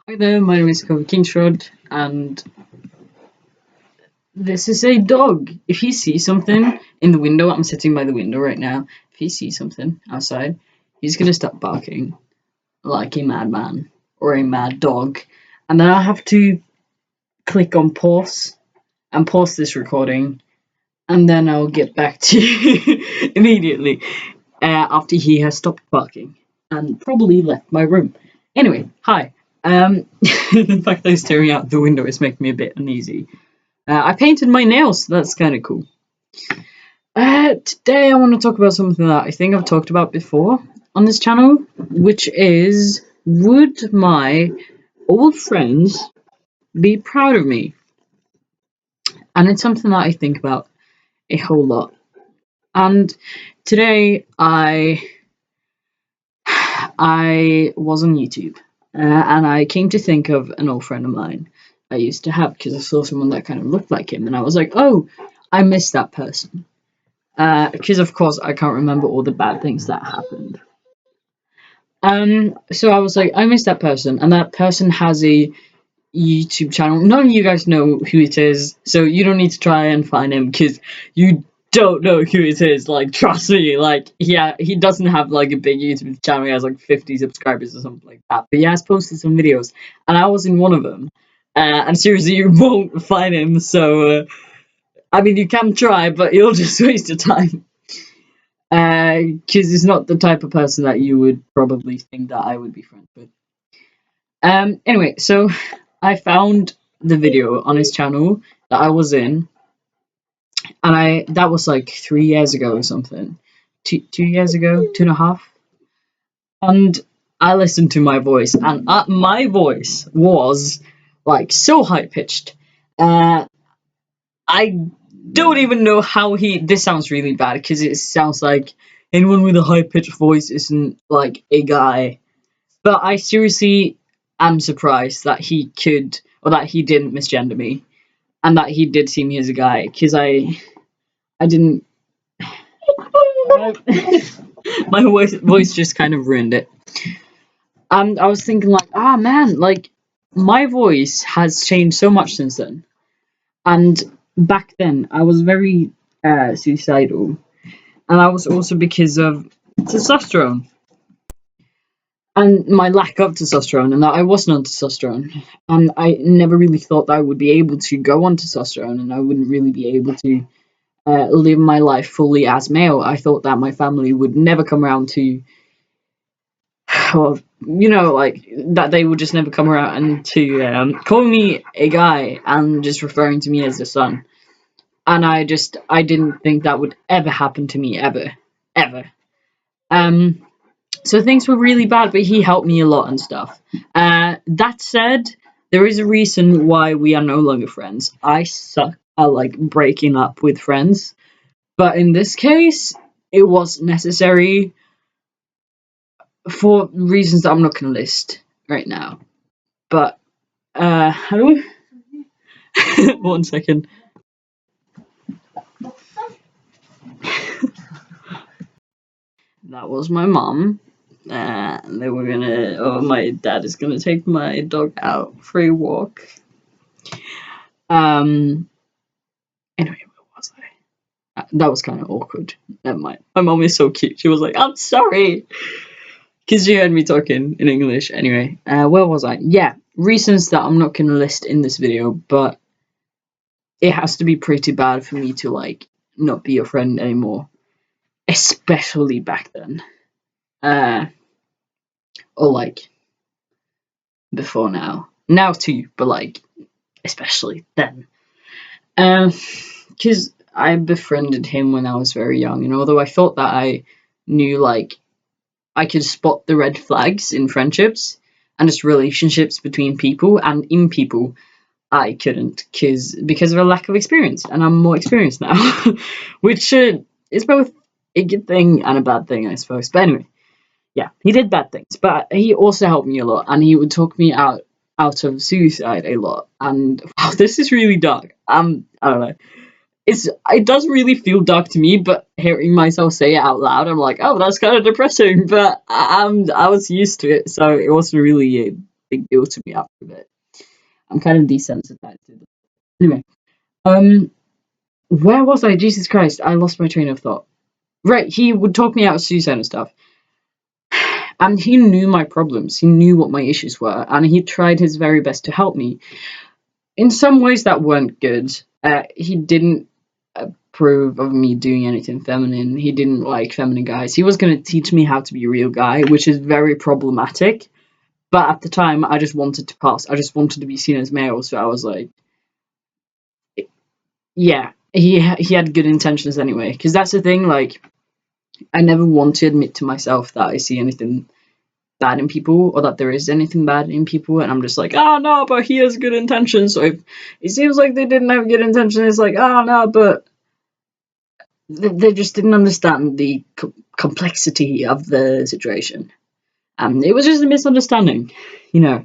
Hi there, my name is Kovu and this is a dog. If he sees something in the window, I'm sitting by the window right now. If he sees something outside, he's gonna start barking like a madman or a mad dog, and then I have to click on pause and pause this recording, and then I'll get back to you immediately after he has stopped barking and probably left my room. Anyway, hi. The fact that he's staring out the window is making me a bit uneasy. I painted my nails, so that's kind of cool. Today I want to talk about something that I think I've talked about before on this channel, which is, would my old friends be proud of me? And it's something that I think about a whole lot. And today I was on YouTube, and I came to think of an old friend of mine I used to have because I saw someone that kind of looked like him, and I was like, oh, I miss that person. Because of course I can't remember all the bad things that happened. So I was like, I miss that person, and that person has a YouTube channel. None of you guys know who it is, so you don't need to try and find him because you don't know who it is. Like, trust me, like, yeah, he doesn't have like a big YouTube channel. He has like 50 subscribers or something like that. But he has posted some videos, and I was in one of them. And seriously, you won't find him. So, I mean, you can try, but you'll just waste your time. Because he's not the type of person that you would probably think that I would be friends with. Anyway, so I found the video on his channel that I was in, and that was like 3 years ago or something. 2 years ago, 2.5. And I listened to my voice, and my voice was like so high pitched. I don't even know how this sounds really bad because it sounds like anyone with a high pitched voice isn't like a guy. But I seriously am surprised that he could, or that he didn't misgender me, and that he did see me as a guy, because I didn't. My voice just kind of ruined it. And I was thinking, like, man, like, my voice has changed so much since then. And back then, I was very suicidal, and I was also because of testosterone. And my lack of testosterone, and that I wasn't on testosterone, and I never really thought that I would be able to go on testosterone, and I wouldn't really be able to live my life fully as male. I thought that my family would never come around to, well, like that they would just never come around and to call me a guy and just referring to me as a son. And I didn't think that would ever happen to me, ever. So things were really bad, but he helped me a lot and stuff. That said, there is a reason why we are no longer friends. I suck at like breaking up with friends, but in this case, it was necessary for reasons that I'm not gonna list right now. But hello, 1 second. That was my mom. They were my dad is gonna take my dog out for a walk. Anyway, where was I? That was kind of awkward. Never mind. My mom is so cute. She was like, "I'm sorry," because she heard me talking in English. Anyway, where was I? Yeah, reasons that I'm not gonna list in this video, but it has to be pretty bad for me to like not be your friend anymore, especially back then. Or like before now. Now too, but like especially then. Because I befriended him when I was very young, and although I thought that I knew like I could spot the red flags in friendships and just relationships between people and in people, I couldn't because of a lack of experience, and I'm more experienced now, which is both a good thing and a bad thing, I suppose. But anyway, yeah, he did bad things, but he also helped me a lot, and he would talk me out of suicide a lot. And wow, this is really dark. I don't know. It doesn't really feel dark to me, but hearing myself say it out loud, I'm like, oh, that's kind of depressing. But I was used to it, so it wasn't really big deal to me after a bit. I'm kind of desensitized to it. Anyway, um, where was I? Jesus Christ, I lost my train of thought. Right, he would talk me out of suicide and stuff. And he knew my problems. He knew what my issues were, and he tried his very best to help me. In some ways that weren't good. He didn't approve of me doing anything feminine. He didn't like feminine guys. He was going to teach me how to be a real guy, which is very problematic. But at the time, I just wanted to pass. I just wanted to be seen as male. So I was like, yeah, he had good intentions anyway. Because that's the thing. Like, I never want to admit to myself that I see anything bad in people or that there is anything bad in people, and I'm just like, oh no, but he has good intentions. So if it seems like they didn't have good intentions, it's like, oh no, but they just didn't understand the complexity of the situation, and it was just a misunderstanding, you know.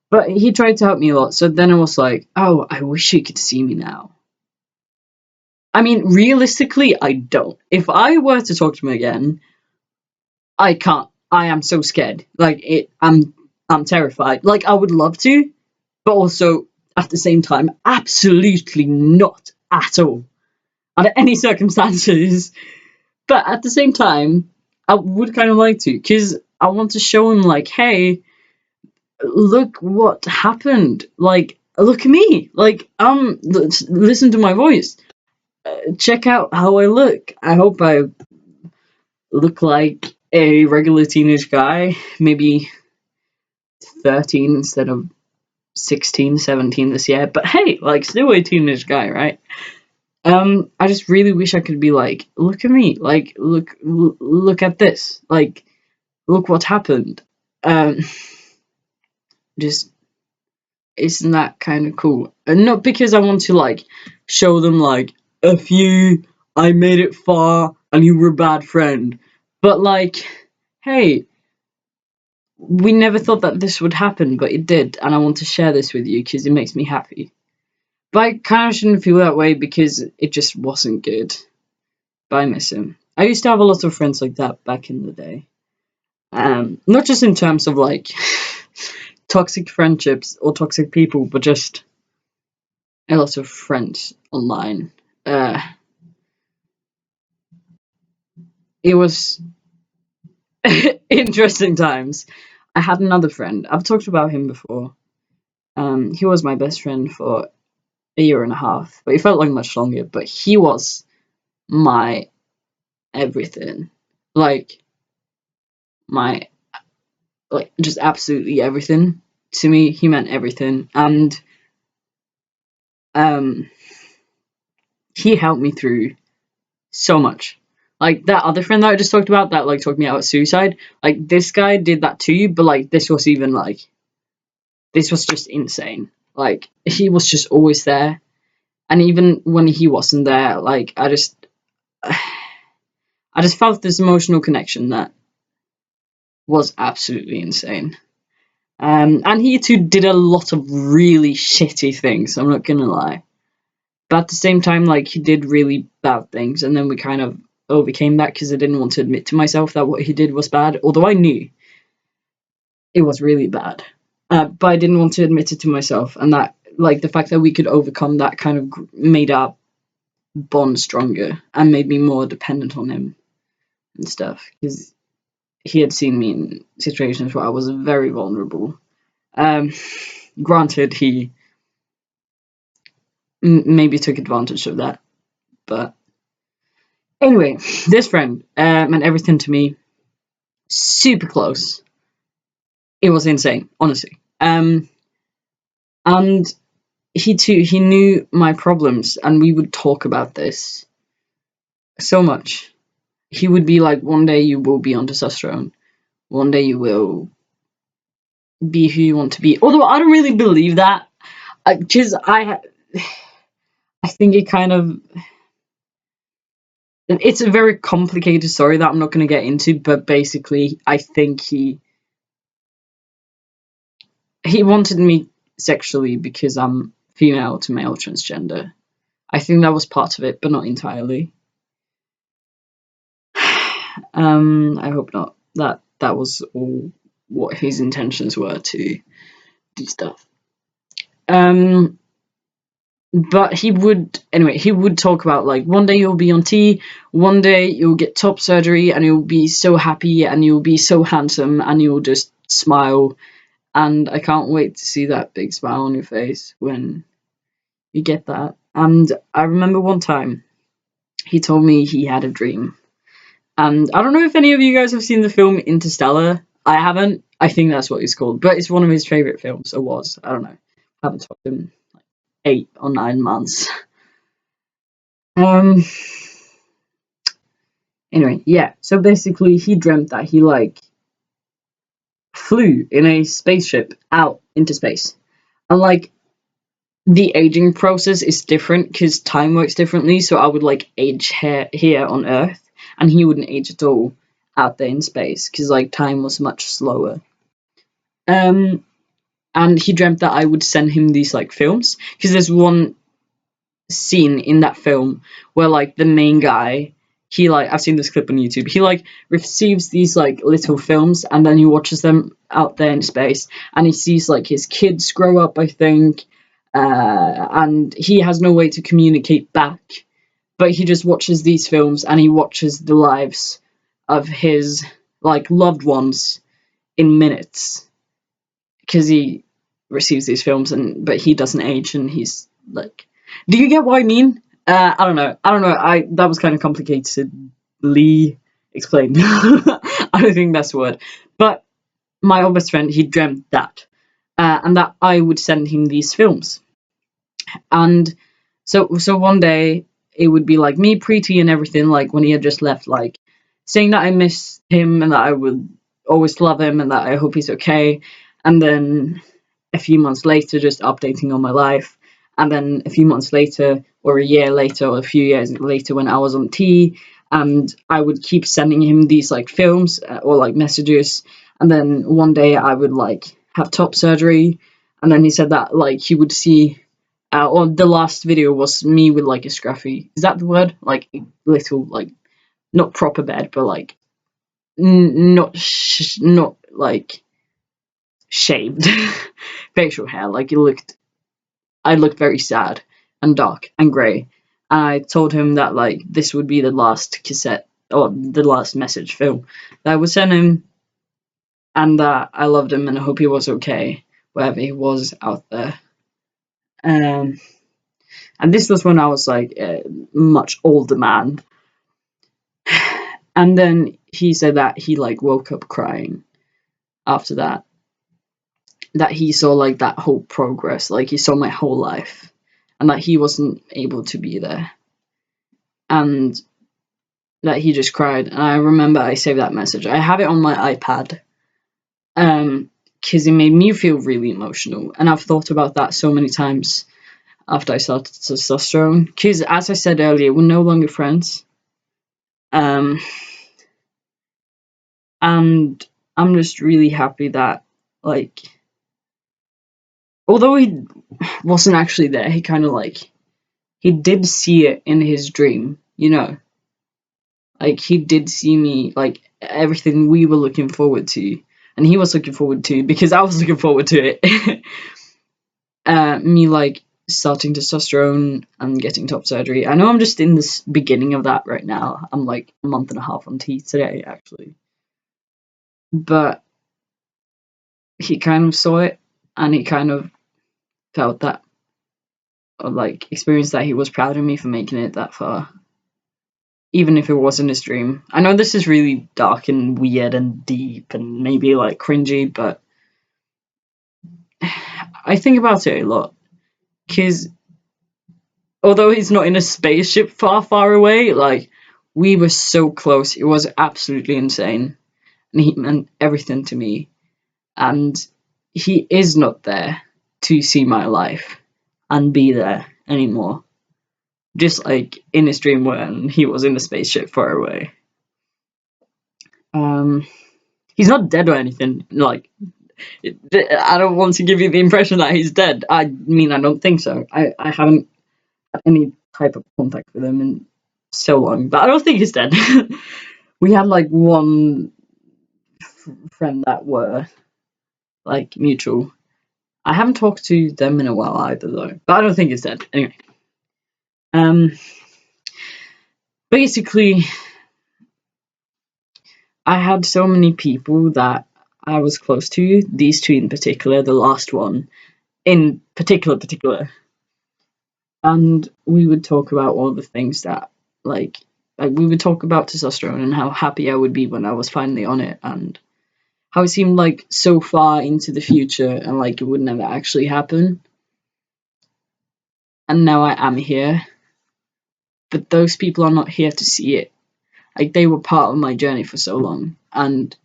But he tried to help me a lot, so then I was like, oh, I wish you could see me now. I mean, realistically, I don't. If I were to talk to him again, I can't. I am so scared. Like I'm terrified. Like I would love to, but also at the same time, absolutely not at all under any circumstances. But at the same time, I would kind of like to, because I want to show him, like, hey, look what happened. Like, look at me. Like, listen to my voice. Check out how I look. I hope I look like a regular teenage guy, maybe 13 instead of 16, 17 this year. But hey, like, still a teenage guy, right? I just really wish I could be like, look at me, like, look at this, like, look what happened. Um, just isn't that kind of cool? And not because I want to like show them like, F you, I made it far, and you were a bad friend, but like, hey, we never thought that this would happen, but it did, and I want to share this with you because it makes me happy. But I kind of shouldn't feel that way because it just wasn't good. But I miss him. I used to have a lot of friends like that back in the day. Not just in terms of like toxic friendships or toxic people, but just a lot of friends online. It was interesting times. I had another friend. I've talked about him before. He was my best friend for a year and a half, but it felt like much longer. But he was my everything. Like my like just absolutely everything. To me, he meant everything. And um he helped me through so much. Like that other friend that I just talked about that like talked me out of suicide, like this guy did that too, but like this was even like this was just insane. Like he was just always there. And even when he wasn't there, like I just felt this emotional connection that was absolutely insane. And he too did a lot of really shitty things, I'm not gonna lie. But at the same time, like, he did really bad things, and then we kind of overcame that because I didn't want to admit to myself that what he did was bad, although I knew it was really bad. But I didn't want to admit it to myself, and that, like, the fact that we could overcome that kind of made our bond stronger and made me more dependent on him and stuff, because he had seen me in situations where I was very vulnerable. Um, Granted, he maybe took advantage of that, but anyway, this friend meant everything to me. Super close. It was insane, honestly. And he knew my problems, and we would talk about this so much. He would be like, "One day you will be on testosterone. One day you will be who you want to be." Although I don't really believe that, because I think it kind of it's a very complicated story that I'm not going to get into. But basically, I think he wanted me sexually because I'm female to male transgender. I think that was part of it, but not entirely. I hope not. That was all what his intentions were too. do stuff. But he would talk about like one day you'll be on T, one day you'll get top surgery and you'll be so happy and you'll be so handsome and you'll just smile. And I can't wait to see that big smile on your face when you get that. And I remember one time he told me he had a dream. And I don't know if any of you guys have seen the film Interstellar. I haven't. I think that's what it's called. But it's one of his favourite films, or was. I don't know. I haven't talked to him 8 or 9 months. Anyway, yeah. So basically, he dreamt that he like flew in a spaceship out into space, and like the aging process is different because time works differently. So I would like age here on Earth, and he wouldn't age at all out there in space because like time was much slower. And he dreamt that I would send him these like films because there's one scene in that film where like the main guy, he like, I've seen this clip on YouTube, he like receives these like little films and then he watches them out there in space and he sees like his kids grow up, I think, and he has no way to communicate back, but he just watches these films and he watches the lives of his like loved ones in minutes because he receives these films but he doesn't age and he's like, do you get what I mean? I don't know. That was kind of complicatedly explained. I don't think that's the word. But my old best friend, he dreamt that, and that I would send him these films. And so one day it would be like me, Preeti, and everything. Like when he had just left, like saying that I miss him and that I would always love him and that I hope he's okay. And then a few months later, just updating on my life. And then a few months later, or a year later, or a few years later, when I was on T, and I would keep sending him these like films or like messages. And then one day I would like have top surgery, and then he said that like he would see, or the last video was me with like a scruffy. Is that the word? Like a little like not proper bed, but like not like shaved facial hair. Like I looked very sad and dark and grey. I told him that like this would be the last cassette or the last message film that I would send him, and that I loved him and I hope he was okay wherever he was out there. And this was when I was like a much older man. And then he said that he like woke up crying after that. That he saw like that whole progress, like he saw my whole life, and that he wasn't able to be there. And that he just cried. And I remember I saved that message. I have it on my iPad. Because it made me feel really emotional. And I've thought about that so many times after I started testosterone. Because as I said earlier, we're no longer friends. And I'm just really happy that, like, although he wasn't actually there, he kind of like, he did see it in his dream, you know? Like, he did see me, like, everything we were looking forward to. And he was looking forward to, because I was looking forward to it. Me, like, starting testosterone and getting top surgery. I know I'm just in this beginning of that right now. I'm, like, a month and a half on T today, actually. But he kind of saw it, and he kind of felt that, or, like, experienced that he was proud of me for making it that far. Even if it wasn't his dream. I know this is really dark and weird and deep and maybe like cringy, but I think about it a lot. Because although he's not in a spaceship far, far away, like, we were so close. It was absolutely insane. And he meant everything to me. And he is not there to see my life and be there anymore. Just like in his dream when he was in a spaceship far away. He's not dead or anything. Like, I don't want to give you the impression that he's dead. I mean, I don't think so. I haven't had any type of contact with him in so long, but I don't think he's dead. We had like one friend that were like mutual, I haven't talked to them in a while either, though. But I don't think it's dead. Anyway. Basically, I had so many people that I was close to. These two in particular, the last one in particular. And we would talk about all the things that, like we would talk about testosterone and how happy I would be when I was finally on it, and how it seemed like so far into the future and like it would never actually happen. And now I am here. But those people are not here to see it. Like, they were part of my journey for so long. And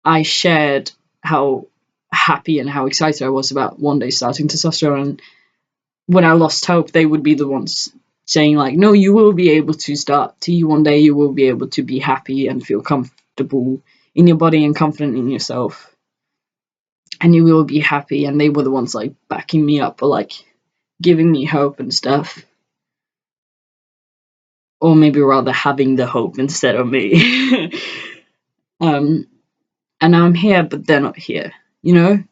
I shared how happy and how excited I was about one day starting testosterone. And when I lost hope, they would be the ones saying, like, no, you will be able to start T one day. You will be able to be happy and feel comfortable in your body and confident in yourself. And you will be happy. And they were the ones, like, backing me up or, like, giving me hope and stuff. Or maybe rather having the hope instead of me. And now I'm here, but they're not here, you know?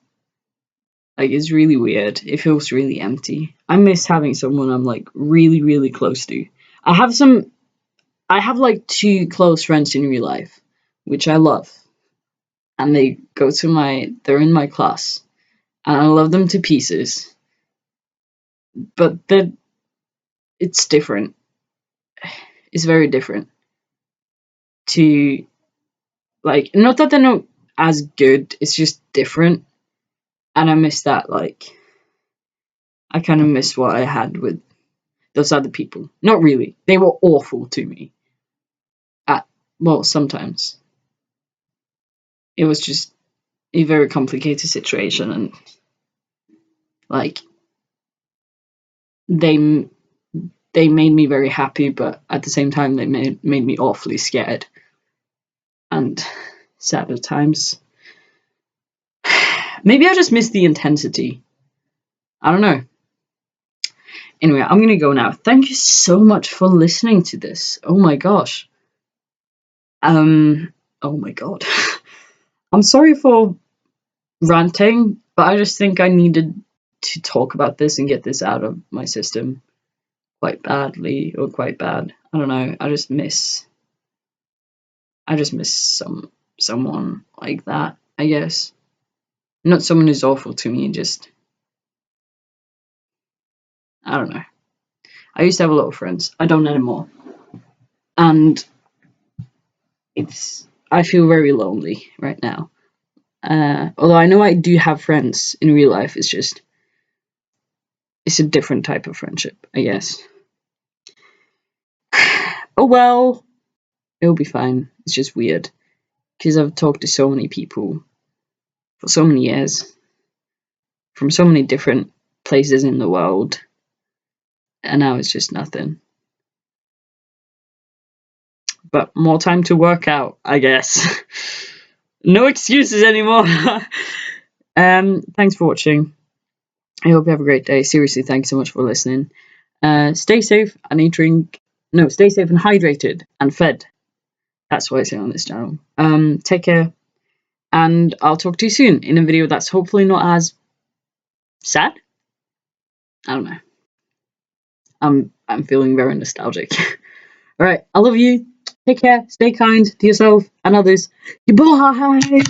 Like, it's really weird. It feels really empty. I miss having someone I'm, like, really, really close to. I have, like, 2 close friends in real life, which I love. And they're in my class. And I love them to pieces. But it's different. It's very different to, like, not that they're not as good, it's just different. And I miss that, like, I kind of miss what I had with those other people. Not really. They were awful to me. Well, sometimes. It was just a very complicated situation, and, like, they made me very happy, but at the same time they made me awfully scared and sad at times. Maybe I just miss the intensity. I don't know. Anyway, I'm gonna go now. Thank you so much for listening to this. Oh my gosh. Oh my god. I'm sorry for ranting, but I just think I needed to talk about this and get this out of my system quite badly, or quite bad. I don't know. I just miss someone like that, I guess. Not someone who's awful to me, just, I don't know. I used to have a lot of friends. I don't anymore. And I feel very lonely right now. Although I know I do have friends in real life, it's a different type of friendship, I guess. Oh well, it'll be fine. It's just weird, because I've talked to so many people for so many years, from so many different places in the world, and now it's just nothing. But more time to work out, I guess. No excuses anymore. Thanks for watching. I hope you have a great day. Seriously, thanks so much for listening. Stay safe and stay safe and hydrated and fed. That's what I say on this channel. Take care, and I'll talk to you soon in a video that's hopefully not as sad. I don't know. I'm feeling very nostalgic. All right, I love you. Take care. Stay kind to yourself and others. Goodbye.